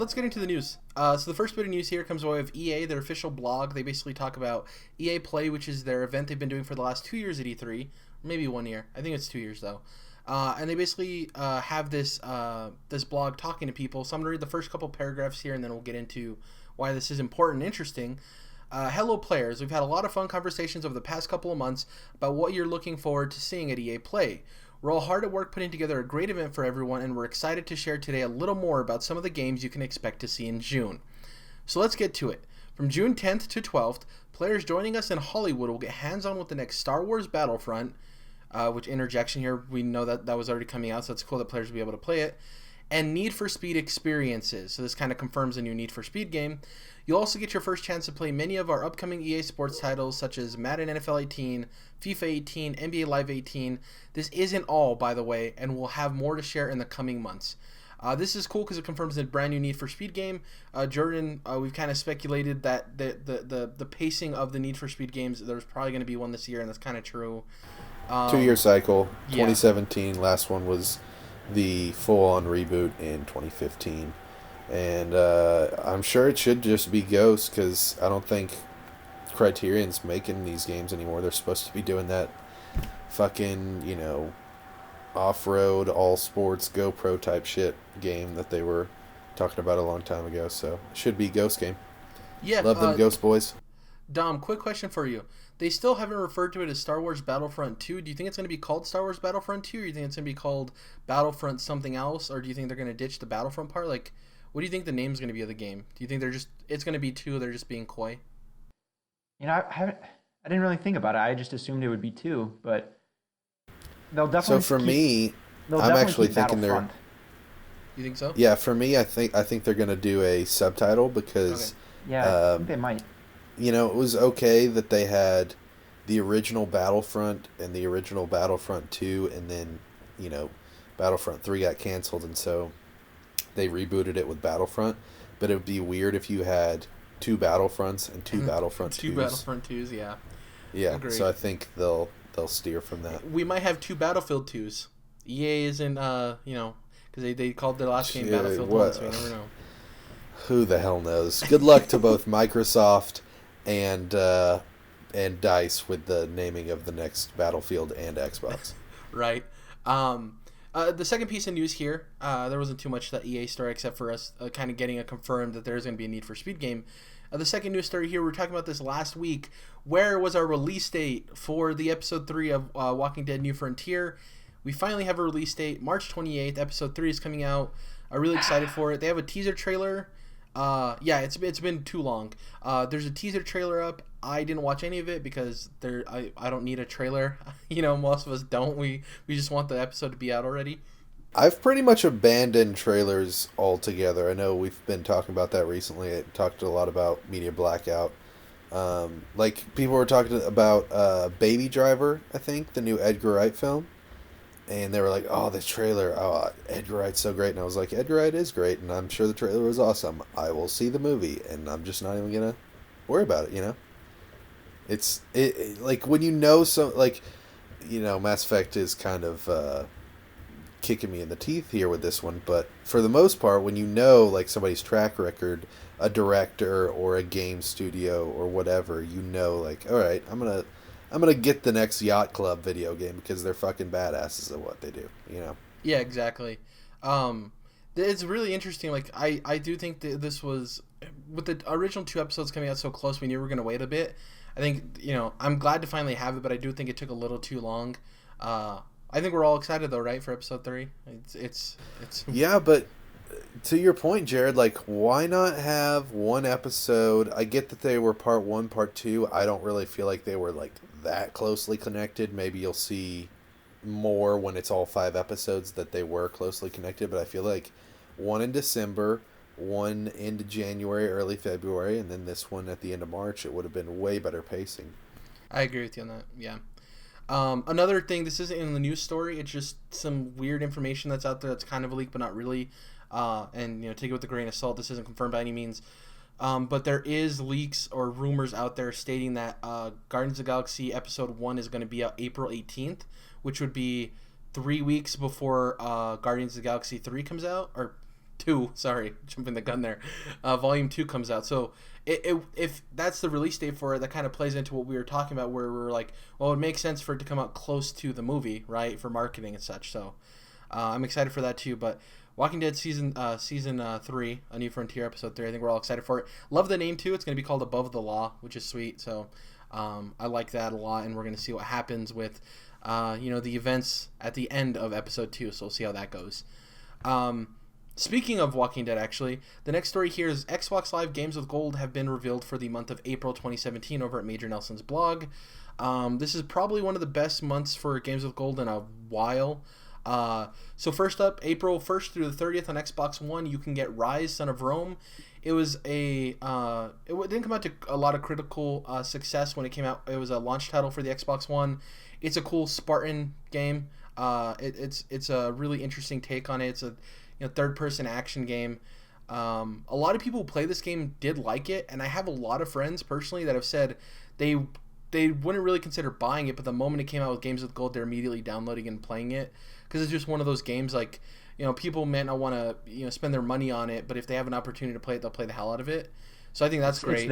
let's get into the news. So the first bit of news here comes away of EA, their official blog. They basically talk about EA Play, which is their event they've been doing for the last 2 years at E3, maybe 1 year. I think it's 2 years though. And they basically have this this blog talking to people. So I'm gonna read the first couple paragraphs here, and then we'll get into why this is important and interesting. Hello players, we've had a lot of fun conversations over the past couple of months about what you're looking forward to seeing at EA Play. We're all hard at work putting together a great event for everyone, and we're excited to share today a little more about some of the games you can expect to see in June. So let's get to it. From June 10th to 12th, players joining us in Hollywood will get hands-on with the next Star Wars Battlefront, which interjection here, we know that was already coming out, so it's cool that players will be able to play it, and Need for Speed experiences. So this kind of confirms a new Need for Speed game. You'll also get your first chance to play many of our upcoming EA Sports titles, such as Madden NFL 18, FIFA 18, NBA Live 18. This isn't all, by the way, and we'll have more to share in the coming months. This is cool because it confirms a brand new Need for Speed game. Jordan, we've kind of speculated that the pacing of the Need for Speed games, there's probably going to be one this year, and that's kind of true. 2-year cycle. Yeah. 2017, last one was the full-on reboot in 2015. And I'm sure it should just be Ghost, because I don't think Criterion's making these games anymore. They're supposed to be doing that fucking, off-road, all-sports, GoPro type shit game that they were talking about a long time ago. So it should be Ghost game. Yeah, Love them Ghost boys. Dom, quick question for you. They still haven't referred to it as Star Wars Battlefront 2. Do you think it's going to be called Star Wars Battlefront 2, or do you think it's going to be called Battlefront something else, or do you think they're going to ditch the Battlefront part? Like, what do you think the name's going to be of the game? Do you think it's going to be 2, they're just being coy? I didn't really think about it. I just assumed it would be 2, but they'll definitely. So for me, I'm actually thinking they're. You think so? Yeah, for me, I think they're going to do a subtitle because. Okay. Yeah, I think they might. It was okay that they had the original Battlefront and the original Battlefront 2, and then, Battlefront 3 got canceled, and so they rebooted it with Battlefront. But it would be weird if you had 2 Battlefronts and 2 Battlefront 2s. 2 Battlefront 2s, yeah. Yeah, Agreed. So I think they'll steer from that. We might have 2 Battlefield 2s. EA isn't, because they called their last game Battlefield 1, so you never know. Who the hell knows? Good luck to both Microsoft and DICE with the naming of the next Battlefield and Xbox. Right. The second piece of news here, there wasn't too much that EA story except for us kind of getting a confirmed that there's going to be a Need for Speed game. The second news story here, we were talking about this last week. Where was our release date for the Episode 3 of Walking Dead New Frontier? We finally have a release date, March 28th. Episode 3 is coming out. I'm really excited for it. They have a teaser trailer. It's been too long. There's a teaser trailer up. I didn't watch any of it because I don't need a trailer. Most of us don't. We just want the episode to be out already. I've pretty much abandoned trailers altogether. I know we've been talking about that recently. I talked a lot about Media Blackout. People were talking about Baby Driver, I think, the new Edgar Wright film. And they were like, oh, the trailer, Edgar Wright's so great. And I was like, Edgar Wright is great, and I'm sure the trailer was awesome. I will see the movie, and I'm just not even going to worry about it, It's, when Mass Effect is kind of kicking me in the teeth here with this one. But for the most part, when somebody's track record, a director or a game studio or whatever, all right, I'm gonna get the next Yacht Club video game because they're fucking badasses at what they do, Yeah, exactly. It's really interesting. I do think that this was, with the original 2 episodes coming out so close, we knew we were gonna wait a bit. I think I'm glad to finally have it, but I do think it took a little too long. I think we're all excited though, right, for episode 3? It's Yeah, but to your point, Jared, why not have one episode? I get that they were part 1, part 2. I don't really feel like they were that closely connected. Maybe you'll see more when it's all 5 episodes that they were closely connected, but I feel like one in December, one into January, early February, and then this one at the end of March, it would have been way better pacing. I agree with you on that, yeah. Another thing, this isn't in the news story, it's just some weird information that's out there that's kind of a leak, but not really. Take it with a grain of salt. This isn't confirmed by any means. But there is leaks or rumors out there stating that Guardians of the Galaxy Episode 1 is going to be out April 18th, which would be 3 weeks before Guardians of the Galaxy 3 comes out, or 2, sorry, jumping the gun there. Volume 2 comes out. So if that's the release date for it, that kind of plays into what we were talking about, where we're like, well, it makes sense for it to come out close to the movie, right, for marketing and such. So I'm excited for that too. But Walking Dead season 3, A New Frontier episode 3, I think we're all excited for it. Love the name too. It's going to be called Above the Law, which is sweet. So I like that a lot, and we're going to see what happens with the events at the end of episode 2. So we'll see how that goes. Speaking of Walking Dead, actually, the next story here is Xbox Live Games with Gold have been revealed for the month of April 2017 over at Major Nelson's blog. This is probably one of the best months for Games with Gold in a while. So first up, April 1st through the 30th on Xbox One, you can get Rise, Son of Rome. It was it didn't come out to a lot of critical success when it came out. It was a launch title for the Xbox One. It's a cool Spartan game. It's a really interesting take on it. It's a third-person action game. A lot of people who play this game did like it, and I have a lot of friends personally that have said they wouldn't really consider buying it, but the moment it came out with Games with Gold, they're immediately downloading and playing it, because it's just one of those games, like, people may not want to spend their money on it, but if they have an opportunity to play it, they'll play the hell out of it. So I think that's great.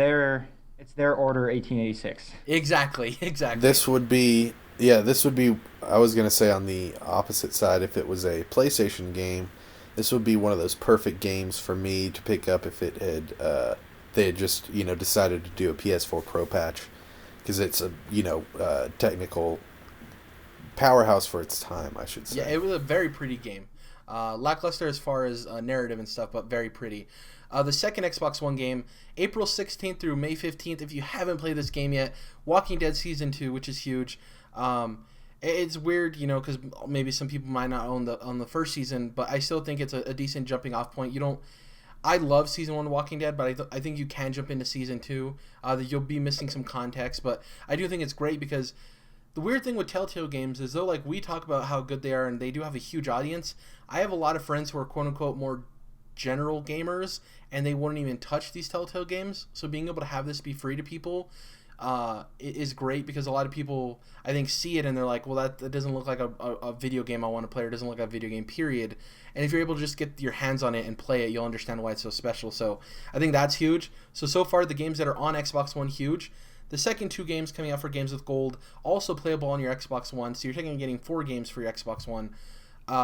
It's their Order 1886. Exactly. This would be I was gonna say on the opposite side, if it was a PlayStation game, this would be one of those perfect games for me to pick up if it had they had just decided to do a PS4 Pro patch, because it's a technical powerhouse for its time, I should say. Yeah, it was a very pretty game. Lackluster as far as narrative and stuff, but very pretty. The second Xbox One game, April 16th through May 15th. If you haven't played this game yet, Walking Dead Season 2, which is huge. It's weird, because maybe some people might not own the first season, but I still think it's a decent jumping off point. I love Season 1 Walking Dead, but I think you can jump into Season 2. You'll be missing some context, but I do think it's great, because the weird thing with Telltale games is, though, like, we talk about how good they are and they do have a huge audience, I have a lot of friends who are quote-unquote more general gamers, and they wouldn't even touch these Telltale games. So being able to have this be free to people is great, because a lot of people, I think, see it and they're like, well, that doesn't look like a video game I want to play, or it doesn't look like a video game, period. And if you're able to just get your hands on it and play it, you'll understand why it's so special. So I think that's huge. So far, the games that are on Xbox One, huge. The second 2 games coming out for Games with Gold, also playable on your Xbox One. So you're getting 4 games for your Xbox One.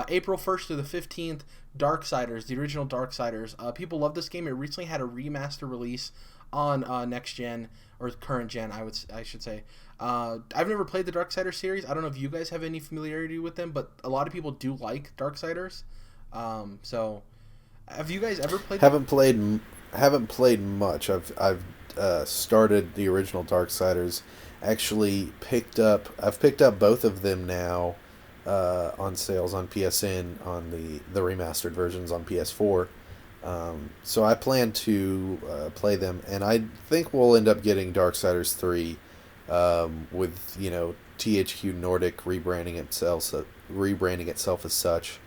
April 1st to the 15th, Darksiders, the original Darksiders. People love this game. It recently had a remaster release on next gen, or current gen, I should say. I've never played the Darksiders series. I don't know if you guys have any familiarity with them, but a lot of people do like Darksiders. So have you guys ever played? Haven't played much. I've started the original Darksiders. Actually I've picked up both of them now on sales on PSN, on the remastered versions on PS4. So I plan to play them, and I think we'll end up getting Darksiders 3 with THQ Nordic rebranding itself as such,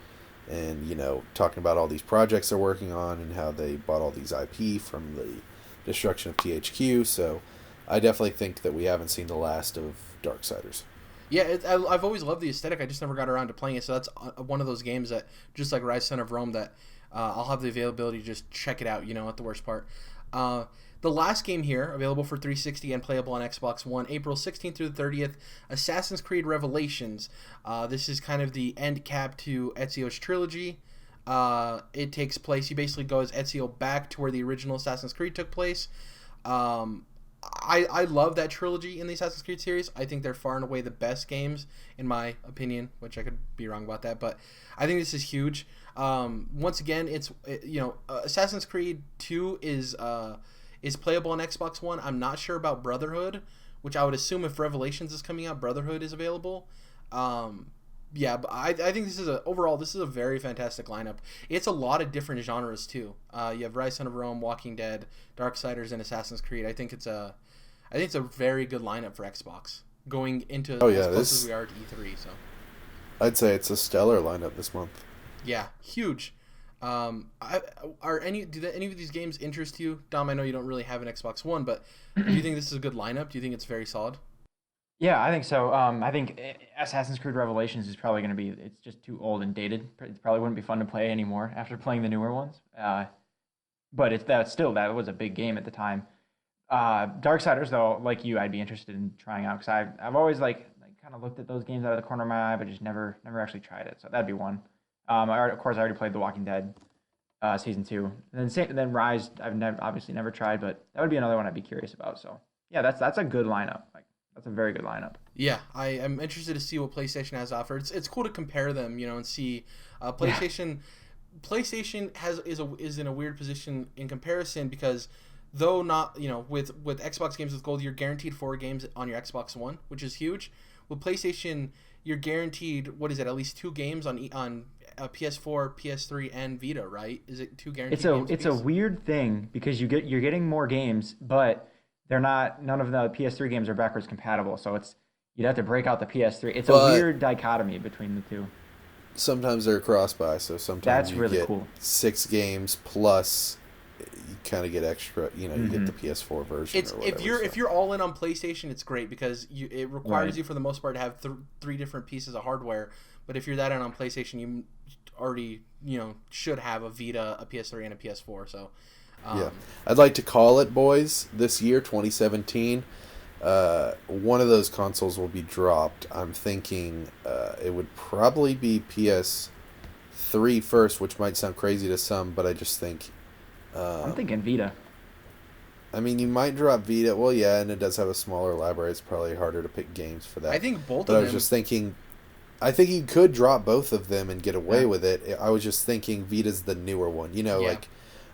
and talking about all these projects they're working on and how they bought all these IP from the destruction of THQ. So I definitely think that we haven't seen the last of Darksiders. Yeah, I've always loved the aesthetic. I just never got around to playing it. So that's one of those games that, just like Rise, Son of Rome, that I'll have the availability to just check it out, at the worst part. The last game here, available for 360 and playable on Xbox One, April 16th through the 30th, Assassin's Creed Revelations. This is kind of the end cap to Ezio's trilogy. It takes place, you basically go as Ezio back to where the original Assassin's Creed took place. I love that trilogy in the Assassin's Creed series. I think they're far and away the best games, in my opinion, which I could be wrong about that, but I think this is huge. Once again, Assassin's Creed 2 is playable on Xbox One. I'm not sure about Brotherhood, which I would assume if Revelations is coming out, Brotherhood is available. Yeah, but I think this is a very fantastic lineup. It's a lot of different genres too. You have Rise, Son of Rome, Walking Dead, Darksiders, and Assassin's Creed. I think it's a very good lineup for Xbox going into as close as we are to E3. So I'd say it's a stellar lineup this month. Yeah, huge. Do any of these games interest you, Dom? I know you don't really have an Xbox One, but do you think this is a good lineup? Do you think it's very solid? Yeah, I think so. I think Assassin's Creed Revelations is probably going to be. It's just too old and dated. It probably wouldn't be fun to play anymore after playing the newer ones. But it's that still that was a big game at the time. Darksiders though, like you, I'd be interested in trying out because I've always like kind of looked at those games out of the corner of my eye, but just never actually tried it. So that'd be one. Of course, I already played The Walking Dead season two, and then Rise. Obviously never tried, but that would be another one I'd be curious about. So yeah, that's a good lineup. Like that's a very good lineup. Yeah, I am interested to see what PlayStation has to offer. It's cool to compare them, and see Yeah, PlayStation is in a weird position in comparison because though not with Xbox games with Gold you're guaranteed 4 games on your Xbox One, which is huge. With PlayStation you're guaranteed what is it at least 2 games on PS4, PS3, and Vita, right? Is it 2 guaranteed games it's a apiece? weird thing because you're getting more games, but they're not. None of the PS3 games are backwards compatible, so you'd have to break out the PS3. It's a But weird dichotomy between the two. sometimes they're cross buy, so sometimes That's you really get cool. 6 games plus you kind of get extra. You get the Hmm. PS4 version It's or if whatever. you're So if you're all in on PlayStation, it's great because it requires Right. you for the most part to have 3 different pieces of hardware. But if you're that in on PlayStation, you already should have a Vita, a PS3, and a PS4. So, yeah, um, I'd like to call it, boys. This year, 2017. One of those consoles will be dropped. I'm thinking it would probably be PS3 first, which might sound crazy to some, but I just think. I'm Um, thinking Vita. I mean, you might drop Vita. Well, yeah, and it does have a smaller library. It's probably harder to pick games for I that. think both But of I was them. just thinking, I think you could drop both of them and get away Yeah. with it. I was just thinking Vita's the newer one. Yeah, Like,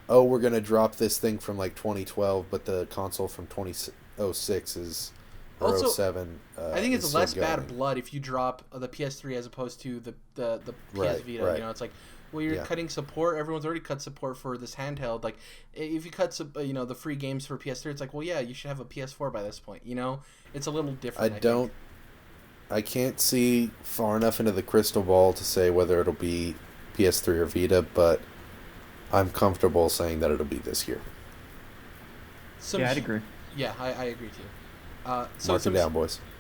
oh, we're gonna drop this thing from like 2012, but the console from 2006 is or oh also, 07 I think is it's still less bad going. blood if you drop the PS3 as opposed to the PS Right, Vita. right, It's like, well, you're yeah. cutting support. Everyone's already cut support for this handheld. Like, if you cut the free games for PS3, it's like, well, yeah, you should have a PS4 by this point. It's a little I different, I think. don't. I can't see far enough into the crystal ball to say whether it'll be PS3 or Vita, but I'm comfortable saying that it'll be this year. Some, Yeah, I'd agree. yeah, I agree too. So Mark it some down, boys.